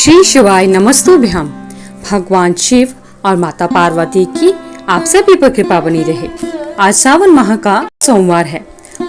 श्री शिवाय नमस्तुभ्यम। भगवान शिव और माता पार्वती की आप सभी पर कृपा बनी रहे। आज सावन माह का सोमवार है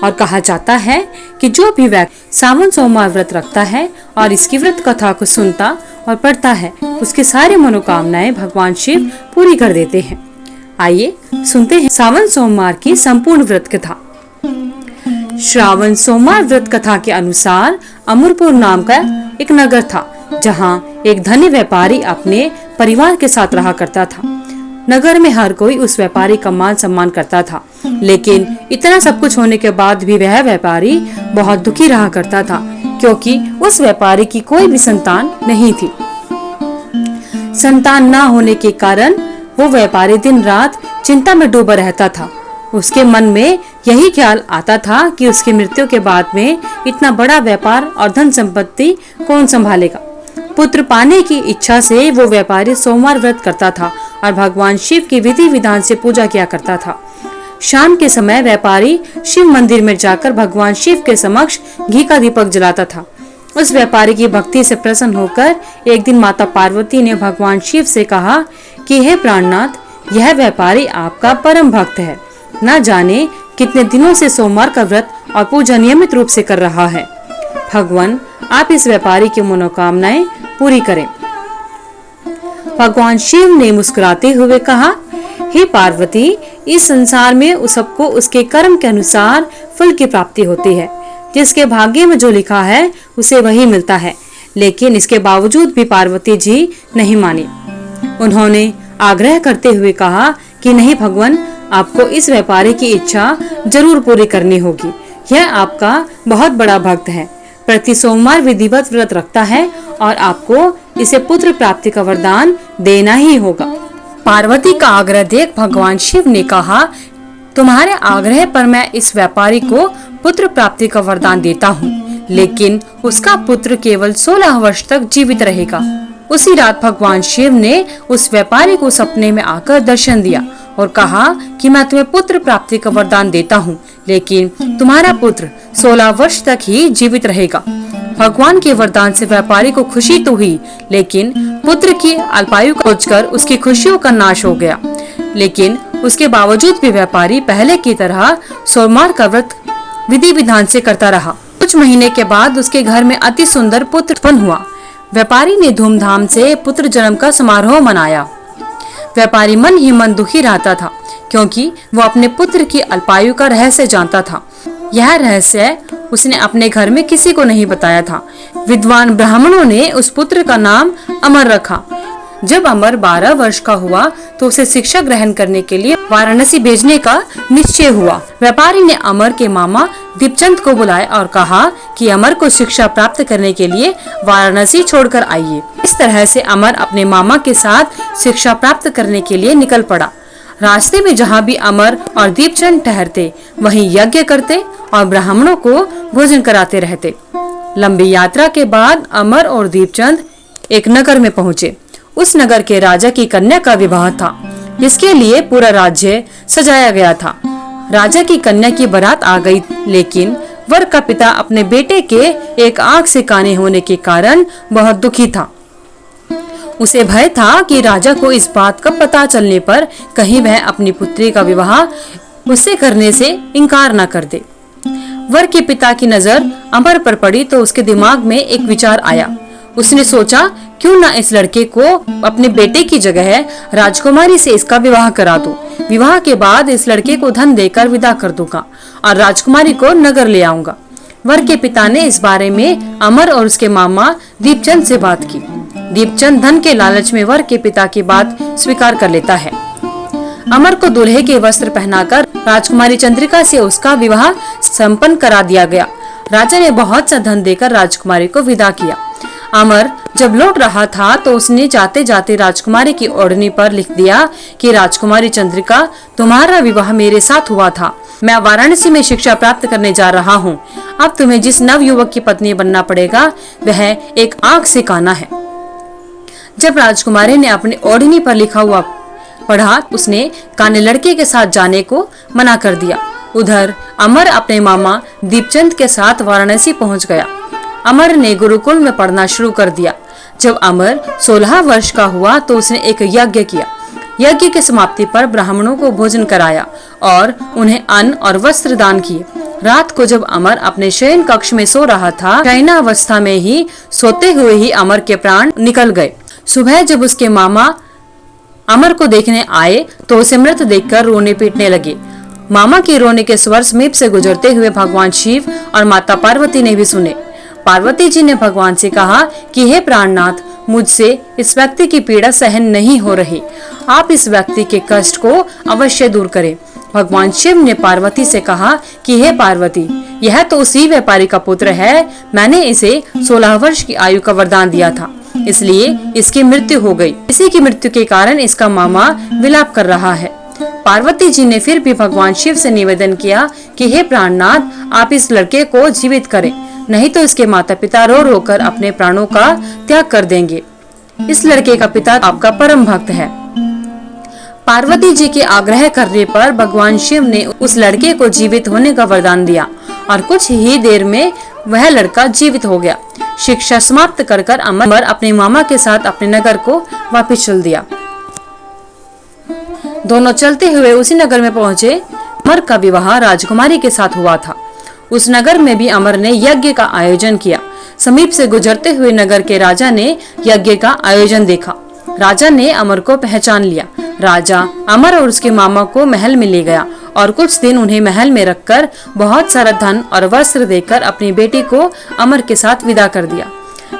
और कहा जाता है कि जो भी व्यक्ति सावन सोमवार व्रत रखता है और इसकी व्रत कथा को सुनता और पढ़ता है, उसकी सारी मनोकामनाएं भगवान शिव पूरी कर देते हैं। आइए सुनते हैं सावन सोमवार की संपूर्ण व्रत कथा। श्रावण सोमवार व्रत कथा के अनुसार अमरपुर नाम का एक नगर था, जहां एक धनी व्यापारी अपने परिवार के साथ रहा करता था। नगर में हर कोई उस व्यापारी का मान सम्मान करता था, लेकिन इतना सब कुछ होने के बाद भी वह व्यापारी बहुत दुखी रहा करता था, क्योंकि उस व्यापारी की कोई भी संतान नहीं थी। संतान न होने के कारण वो व्यापारी दिन रात चिंता में डूबा रहता था। उसके मन में यही ख्याल आता था कि उसकी मृत्यु के बाद में इतना बड़ा व्यापार और धन संपत्ति कौन संभालेगा। पुत्र पाने की इच्छा से वो व्यापारी सोमवार व्रत करता था और भगवान शिव की विधि विधान से पूजा किया करता था। शाम के समय व्यापारी शिव मंदिर में जाकर भगवान शिव के समक्ष घी का दीपक जलाता था। उस व्यापारी की भक्ति से प्रसन्न होकर एक दिन माता पार्वती ने भगवान शिव से कहा कि हे प्राणनाथ, यह व्यापारी आपका परम भक्त है। न जाने कितने दिनों से सोमवार का व्रत और पूजा नियमित रूप से कर रहा है। भगवान, आप इस व्यापारी की मनोकामनाएं पूरी करें। भगवान शिव ने मुस्कुराते हुए कहा, हे पार्वती, इस संसार में सबको उसके कर्म के अनुसार फल की प्राप्ति होती है। जिसके भाग्य में जो लिखा है उसे वही मिलता है। लेकिन इसके बावजूद भी पार्वती जी नहीं मानी। उन्होंने आग्रह करते हुए कहा कि नहीं भगवान, आपको इस व्यापारी की इच्छा जरूर पूरी करनी होगी। यह आपका बहुत बड़ा भक्त है, प्रति सोमवार विधिवत व्रत रखता है और आपको इसे पुत्र प्राप्ति का वरदान देना ही होगा। पार्वती का आग्रह देख भगवान शिव ने कहा, तुम्हारे आग्रह पर मैं इस व्यापारी को पुत्र प्राप्ति का वरदान देता हूँ, लेकिन उसका पुत्र केवल 16 वर्ष तक जीवित रहेगा। उसी रात भगवान शिव ने उस व्यापारी को सपने में आकर दर्शन दिया और कहा कि मैं तुम्हें पुत्र प्राप्ति का वरदान देता हूँ, लेकिन तुम्हारा पुत्र 16 वर्ष तक ही जीवित रहेगा। भगवान के वरदान से व्यापारी को खुशी तो हुई, लेकिन पुत्र की अल्पायु को सोचकर उसकी खुशियों का नाश हो गया। लेकिन उसके बावजूद भी व्यापारी पहले की तरह सोमवार का व्रत विधि विधान से करता रहा। कुछ महीने के बाद उसके घर में अति सुंदर पुत्र उत्पन्न हुआ। व्यापारी ने धूमधाम से पुत्र जन्म का समारोह मनाया। व्यापारी मन ही मन दुखी रहता था, क्योंकि वो अपने पुत्र की अल्पायु का रहस्य जानता था। यह रहस्य उसने अपने घर में किसी को नहीं बताया था। विद्वान ब्राह्मणों ने उस पुत्र का नाम अमर रखा। जब अमर 12 वर्ष का हुआ तो उसे शिक्षा ग्रहण करने के लिए वाराणसी भेजने का निश्चय हुआ। व्यापारी ने अमर के मामा दीपचंद को बुलाया और कहा कि अमर को शिक्षा प्राप्त करने के लिए वाराणसी छोड़कर आइए। इस तरह से अमर अपने मामा के साथ शिक्षा प्राप्त करने के लिए निकल पड़ा। रास्ते में जहाँ भी अमर और दीपचंद ठहरते, वहीं यज्ञ करते और ब्राह्मणों को भोजन कराते रहते। लंबी यात्रा के बाद अमर और दीपचंद एक नगर में पहुँचे। उस नगर के राजा की कन्या का विवाह था, जिसके लिए पूरा राज्य सजाया गया था। राजा की कन्या की बारात आ गई, लेकिन वर का पिता अपने बेटे के एक आंख से काने होने के कारण बहुत दुखी था। उसे भय था कि राजा को इस बात का पता चलने पर कहीं वह अपनी पुत्री का विवाह उससे करने से इनकार न कर दे। वर के पिता की नजर अमर पर पड़ी तो उसके दिमाग में एक विचार आया। उसने सोचा, क्यों ना इस लड़के को अपने बेटे की जगह राजकुमारी से इसका विवाह करा दूं। विवाह के बाद इस लड़के को धन देकर विदा कर दूंगा और राजकुमारी को नगर ले आऊंगा। वर के पिता ने इस बारे में अमर और उसके मामा दीपचंद से बात की। दीपचंद धन के लालच में वर के पिता की बात स्वीकार कर लेता है। अमर को दूल्हे के वस्त्र पहनाकर राजकुमारी चंद्रिका से उसका विवाह संपन्न करा दिया गया। राजा ने बहुत सा धन देकर राजकुमारी को विदा किया। अमर जब लौट रहा था तो उसने जाते जाते राजकुमारी की ओढ़नी पर लिख दिया कि राजकुमारी चंद्रिका, तुम्हारा विवाह मेरे साथ हुआ था। मैं वाराणसी में शिक्षा प्राप्त करने जा रहा हूँ। अब तुम्हें जिस नव युवक की पत्नी बनना पड़ेगा वह एक आंख से काना है। जब राजकुमारी ने अपनी ओढ़नी पर लिखा हुआ पढ़ा, उसने काने लड़के के साथ जाने को मना कर दिया। उधर अमर अपने मामा दीपचंद के साथ वाराणसी पहुंच गया। अमर ने गुरुकुल में पढ़ना शुरू कर दिया। जब अमर 16 वर्ष का हुआ तो उसने एक यज्ञ किया। यज्ञ की समाप्ति पर ब्राह्मणों को भोजन कराया और उन्हें अन्न और वस्त्र दान किए। रात को जब अमर अपने शयन कक्ष में सो रहा था, शयनावस्था में ही सोते हुए ही अमर के प्राण निकल गए। सुबह जब उसके मामा अमर को देखने आए तो उसे मृत देखकर रोने पीटने लगे। मामा के रोने के स्वर समीप से गुजरते हुए भगवान शिव और माता पार्वती ने भी सुने। पार्वती जी ने भगवान से कहा कि हे प्राणनाथ, मुझसे इस व्यक्ति की पीड़ा सहन नहीं हो रही, आप इस व्यक्ति के कष्ट को अवश्य दूर करें। भगवान शिव ने पार्वती से कहा कि हे पार्वती, यह तो उसी व्यापारी का पुत्र है, मैंने इसे 16 वर्ष की आयु का वरदान दिया था, इसलिए इसकी मृत्यु हो गई। इसी की मृत्यु के कारण इसका मामा विलाप कर रहा है। पार्वती जी ने फिर भी भगवान शिव से निवेदन किया कि हे प्राणनाथ, आप इस लड़के को जीवित करें, नहीं तो इसके माता पिता रो रो कर अपने प्राणों का त्याग कर देंगे। इस लड़के का पिता आपका परम भक्त है। पार्वती जी के आग्रह करने पर भगवान शिव ने उस लड़के को जीवित होने का वरदान दिया और कुछ ही देर में वह लड़का जीवित हो गया। शिक्षा समाप्त कर अमर अपने मामा के साथ अपने नगर को वापस चल दिया। दोनों चलते हुए उसी नगर में पहुंचे। अमर का विवाह राजकुमारी के साथ हुआ था। उस नगर में भी अमर ने यज्ञ का आयोजन किया। समीप से गुजरते हुए नगर के राजा ने यज्ञ का आयोजन देखा। राजा ने अमर को पहचान लिया। राजा अमर और उसके मामा को महल में ले गया और कुछ दिन उन्हें महल में रखकर बहुत सारा धन और वस्त्र देकर अपनी बेटी को अमर के साथ विदा कर दिया।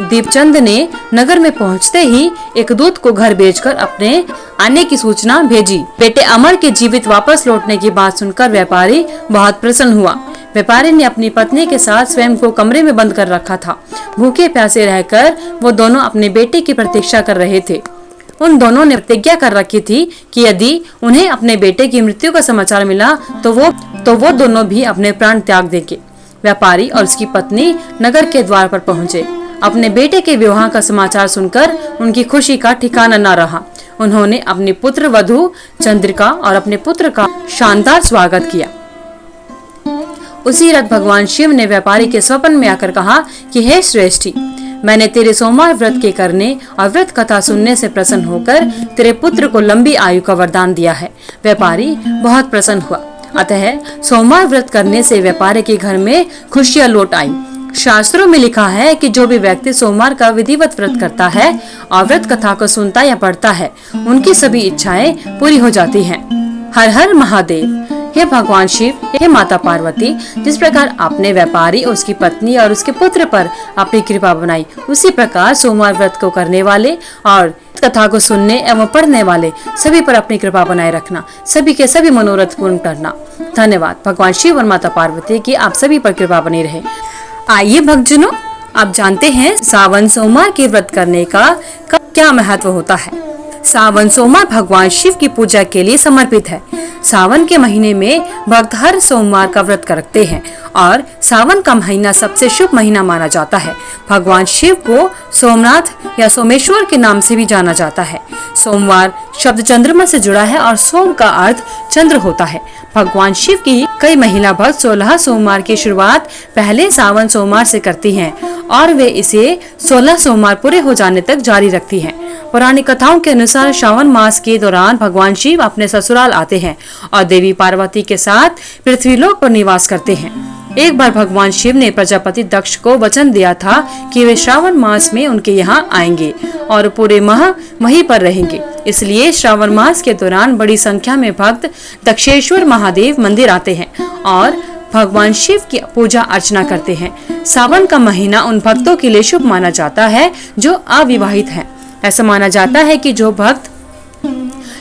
दीपचंद ने नगर में पहुंचते ही एक दूत को घर भेजकर अपने आने की सूचना भेजी। बेटे अमर के जीवित वापस लौटने की बात सुनकर व्यापारी बहुत प्रसन्न हुआ। व्यापारी ने अपनी पत्नी के साथ स्वयं को कमरे में बंद कर रखा था। भूखे प्यासे रहकर वो दोनों अपने बेटे की प्रतीक्षा कर रहे थे। उन दोनों ने प्रतिज्ञा कर रखी थी कि यदि उन्हें अपने बेटे की मृत्यु का समाचार मिला तो वो दोनों भी अपने प्राण त्याग देंगे। व्यापारी और उसकी पत्नी नगर के द्वार पर पहुंचे। अपने बेटे के विवाह का समाचार सुनकर उनकी खुशी का ठिकाना न रहा। उन्होंने अपनी पुत्र वधू चंद्रिका और अपने पुत्र का शानदार स्वागत किया। उसी रात भगवान शिव ने व्यापारी के स्वप्न में आकर कहा कि हे श्रेष्ठी, मैंने तेरे सोमवार व्रत के करने और व्रत कथा सुनने से प्रसन्न होकर तेरे पुत्र को लंबी आयु का वरदान दिया है। व्यापारी बहुत प्रसन्न हुआ। अतः सोमवार व्रत करने से व्यापारी के घर में खुशियां लौट आई। शास्त्रों में लिखा है कि जो भी व्यक्ति सोमवार का विधिवत व्रत करता है और व्रत कथा को सुनता या पढ़ता है, उनकी सभी इच्छाएं पूरी हो जाती हैं। हर हर महादेव। हे भगवान शिव, हे माता पार्वती, जिस प्रकार आपने व्यापारी और उसकी पत्नी और उसके पुत्र पर अपनी कृपा बनाई, उसी प्रकार सोमवार व्रत को करने वाले और कथा को सुनने एवं पढ़ने वाले सभी पर अपनी कृपा बनाए रखना, सभी के सभी मनोरथ पूर्ण करना। धन्यवाद। भगवान शिव और माता पार्वती की आप सभी पर कृपा बनी रहे। आइए भक्तजनों, आप जानते हैं सावन सोमवार के व्रत करने का क्या महत्व होता है। सावन सोमवार भगवान शिव की पूजा के लिए समर्पित है। सावन के महीने में भक्त हर सोमवार का व्रत करते हैं और सावन का महीना सबसे शुभ महीना माना जाता है। भगवान शिव को सोमनाथ या सोमेश्वर के नाम से भी जाना जाता है। सोमवार शब्द चंद्रमा से जुड़ा है और सोम का अर्थ चंद्र होता है। भगवान शिव की कई महिला भक्त 16 सोमवार की शुरुआत पहले सावन सोमवार से करती हैं और वे इसे 16 सोमवार पूरे हो जाने तक जारी रखती हैं। पौराणिक कथाओं के अनुसार श्रावण मास के दौरान भगवान शिव अपने ससुराल आते हैं और देवी पार्वती के साथ पृथ्वीलोक पर निवास करते हैं। एक बार भगवान शिव ने प्रजापति दक्ष को वचन दिया था कि वे श्रावण मास में उनके यहाँ आएंगे और पूरे माह वहीं पर रहेंगे। इसलिए श्रावण मास के दौरान बड़ी संख्या में भक्त दक्षेश्वर महादेव मंदिर आते हैं और भगवान शिव की पूजा अर्चना करते हैं। सावन का महीना उन भक्तों के लिए शुभ माना जाता है जो अविवाहित हैं। ऐसा माना जाता है कि जो भक्त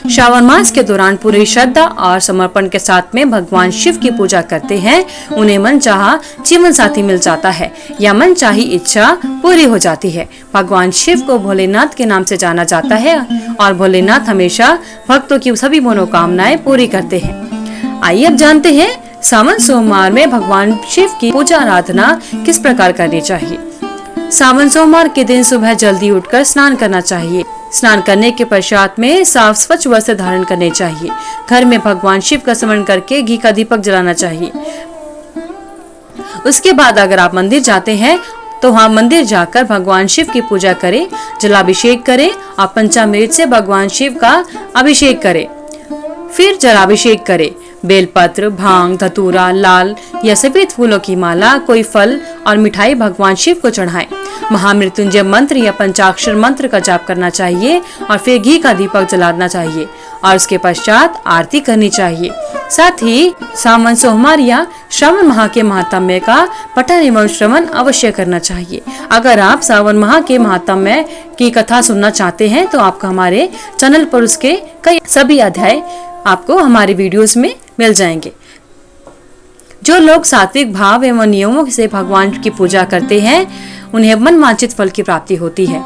श्रावण मास के दौरान पूरी श्रद्धा और समर्पण के साथ में भगवान शिव की पूजा करते हैं, उन्हें मनचाहा जीवन साथी मिल जाता है या मनचाही इच्छा पूरी हो जाती है। भगवान शिव को भोलेनाथ के नाम से जाना जाता है और भोलेनाथ हमेशा भक्तों की सभी मनोकामनाएं पूरी करते हैं। आइए अब जानते हैं सावन सोमवार में भगवान शिव की पूजा आराधना किस प्रकार करनी चाहिए। सावन सोमवार के दिन सुबह जल्दी उठकर स्नान करना चाहिए। स्नान करने के पश्चात में साफ स्वच्छ वस्त्र धारण करने चाहिए। घर में भगवान शिव का स्मरण करके घी का दीपक जलाना चाहिए। उसके बाद अगर आप मंदिर जाते हैं तो वहाँ मंदिर जाकर भगवान शिव की पूजा करें, जलाभिषेक करें और पंचामृत से भगवान शिव का अभिषेक करें। फिर जलाभिषेक करें। बेलपत्र, भांग, धतूरा, लाल या सफेद फूलों की माला, कोई फल और मिठाई भगवान शिव को चढ़ाएं। महामृत्युंजय मंत्र या पंचाक्षर मंत्र का जाप करना चाहिए और फिर घी का दीपक जलाना चाहिए और उसके पश्चात आरती करनी चाहिए। साथ ही सावन सोमवार या श्रावण माह के महात्म्य का पठन एवं श्रवण अवश्य करना चाहिए। अगर आप सावन माह के महात्म्य की कथा सुनना चाहते हैं तो आपको हमारे चैनल पर उसके कई सभी अध्याय आपको हमारे वीडियोस में मिल जाएंगे। जो लोग सात्विक भाव एवं नियमों से भगवान की पूजा करते हैं उन्हें मनवांछित फल की प्राप्ति होती है।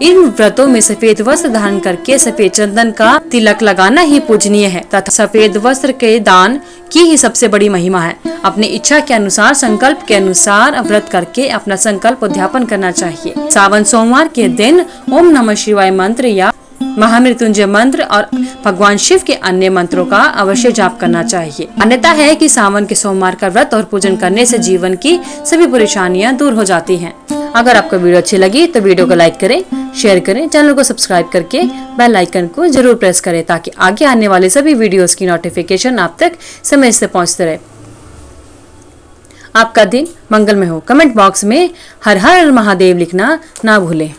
इन व्रतों में सफेद वस्त्र धारण करके सफेद चंदन का तिलक लगाना ही पूजनीय है तथा सफेद वस्त्र के दान की ही सबसे बड़ी महिमा है। अपनी इच्छा के अनुसार, संकल्प के अनुसार व्रत करके अपना संकल्प उद्यापन करना चाहिए। सावन सोमवार के दिन ओम नमः शिवाय मंत्र या महामृत्युंजय मंत्र और भगवान शिव के अन्य मंत्रों का अवश्य जाप करना चाहिए। मान्यता है कि सावन के सोमवार का व्रत और पूजन करने से जीवन की सभी परेशानियां दूर हो जाती हैं। अगर आपको वीडियो अच्छी लगी तो वीडियो को लाइक करें, शेयर करें, चैनल को सब्सक्राइब करके बेल आइकन को जरूर प्रेस करें ताकि आगे आने वाले सभी वीडियोस की नोटिफिकेशन आप तक समय से पहुंचते रहे। आपका दिन मंगलमय हो। कमेंट बॉक्स में हर हर महादेव लिखना ना भूलें।